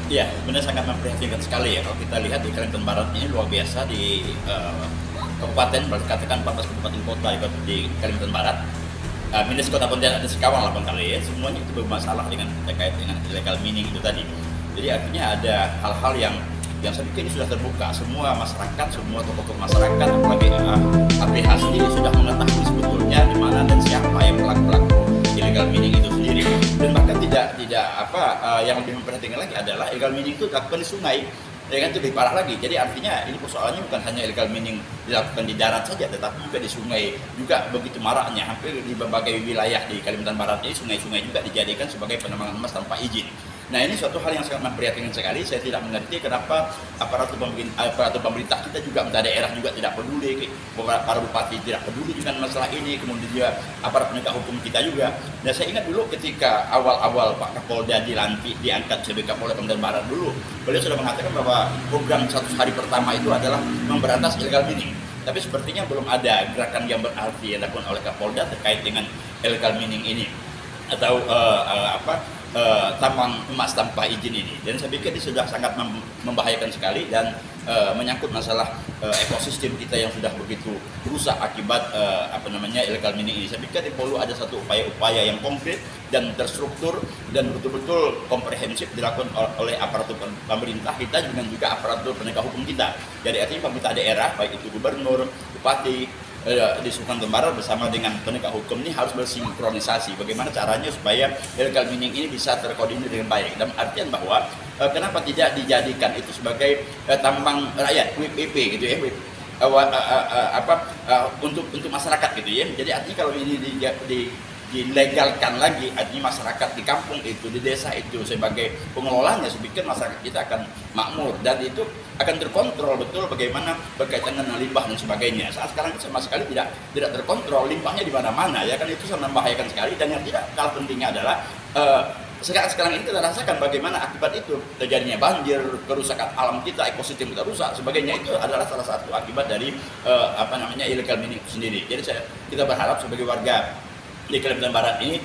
Ya, sebenarnya sangat memprihatinkan sekali ya kalau kita lihat di Kalimantan Barat ini luar biasa di kabupaten, katakan 14 kabupaten kota di Kalimantan Barat. Minus kota Pontianak ada Sekawang 8 kali ya, semuanya itu bermasalah dengan terkait dengan illegal mining itu tadi. Jadi artinya ada hal-hal yang saya pikir ini sudah terbuka, semua masyarakat, semua tokoh-tokoh masyarakat, apalagi APH sendiri sudah mengetahui sebetulnya di mana dan siapa yang pelaku illegal mining itu sendiri. Dan bahkan tidak yang lebih memperhatikan lagi adalah illegal mining itu dilakukan di sungai, ya kan, itu lebih parah lagi. Jadi artinya ini persoalannya bukan hanya illegal mining dilakukan di darat saja, tetapi juga di sungai juga begitu maraknya. Hampir di berbagai wilayah di Kalimantan Barat ini sungai-sungai juga dijadikan sebagai penambangan emas tanpa izin. Nah, ini suatu hal yang sangat memprihatinkan sekali. Saya tidak mengerti kenapa aparatur pemerintah kita juga, pemerintah daerah juga tidak peduli, para bupati tidak peduli dengan masalah ini, kemudian juga aparat penegak hukum kita juga. Dan saya ingat dulu ketika awal-awal Pak Kapolda diangkat sebagai Kapolda Kalimantan Barat dulu, beliau sudah mengatakan bahwa program 100 hari pertama itu adalah memberantas illegal mining. Tapi sepertinya belum ada gerakan yang berarti yang dilakukan oleh Kapolda terkait dengan illegal mining ini atau tambang emas tanpa izin ini. Dan saya pikir ini sudah sangat membahayakan sekali dan menyangkut masalah ekosistem kita yang sudah begitu rusak akibat illegal mining ini. Saya pikir perlu ada satu upaya-upaya yang konkret dan terstruktur dan betul-betul komprehensif dilakukan oleh aparatur pemerintah kita dan juga aparatur penegak hukum kita. Jadi artinya pemerintah daerah, baik itu gubernur, bupati, di Kalimantan Barat bersama dengan penegak hukum ini harus bersinkronisasi. Bagaimana caranya supaya illegal mining ini bisa terkoordinir dengan baik. Dan artian bahwa kenapa tidak dijadikan itu sebagai tambang rakyat, WPP gitu ya, untuk masyarakat gitu ya. Jadi artinya kalau ini dilegalkan lagi, artinya masyarakat di kampung itu, di desa itu sebagai pengelolanya, saya pikir masyarakat kita akan makmur dan itu akan terkontrol betul bagaimana berkaitan dengan limbah dan sebagainya. Saat sekarang sama sekali tidak terkontrol, limbahnya di mana-mana ya kan, itu sangat membahayakan sekali. Dan yang tidak kalah pentingnya adalah sekarang ini kita rasakan bagaimana akibat itu terjadinya banjir, kerusakan alam kita, ekosistem kita rusak, sebagainya. Itu adalah salah satu akibat dari illegal mining itu sendiri. Jadi kita berharap sebagai warga di Kalimantan Barat ini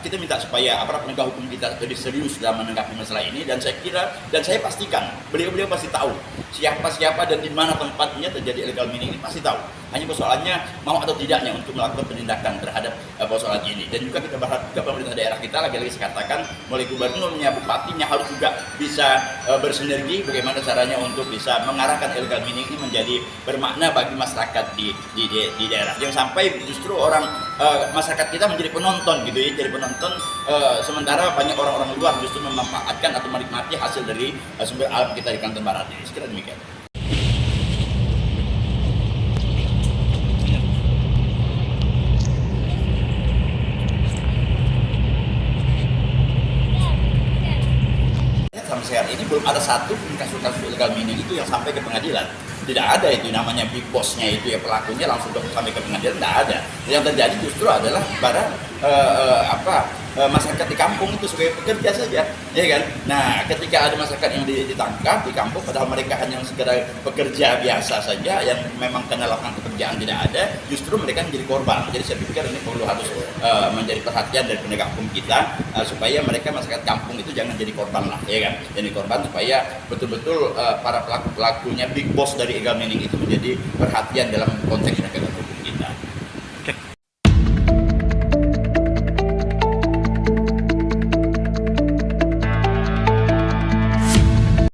kita minta supaya aparat penegak hukum kita lebih serius dalam menanggapi masalah ini. Dan saya kira dan saya pastikan beliau pasti tahu siapa dan di mana tempatnya terjadi illegal mining ini, pasti tahu. Hanya persoalannya mau atau tidaknya untuk melakukan penindakan terhadap persoalan ini. Dan juga kita berharap juga pemerintah daerah kita, lagi-lagi saya katakan, mulai gubernurnya, bupatinya harus juga bisa bersinergi bagaimana caranya untuk bisa mengarahkan illegal mining ini menjadi bermakna bagi masyarakat di daerah. Jangan sampai justru masyarakat kita menjadi penonton gitu ya, jadi penonton sementara banyak orang-orang luar justru memanfaatkan atau menikmati hasil dari sumber alam kita di Kalimantan Barat ini. Sekira demikian. Sampai saat ini belum ada satu kasus-kasus illegal mining itu yang sampai ke pengadilan. Tidak ada itu namanya big boss-nya itu ya, pelakunya langsung sampai ke pengadilan, tidak ada. Yang terjadi justru adalah pada masyarakat di kampung itu sebagai pekerja saja, ya kan? Nah, ketika ada masyarakat yang ditangkap di kampung, padahal mereka hanya sekedar pekerja biasa saja yang memang karena lapangan pekerjaan tidak ada, justru mereka menjadi korban. Jadi saya pikir ini perlu harus menjadi perhatian dari penegak hukum kita supaya mereka masyarakat kampung itu jangan jadi korban lah, ya kan? Jadi korban supaya betul-betul para pelaku-pelakunya, big boss dari illegal mining itu menjadi perhatian dalam konteks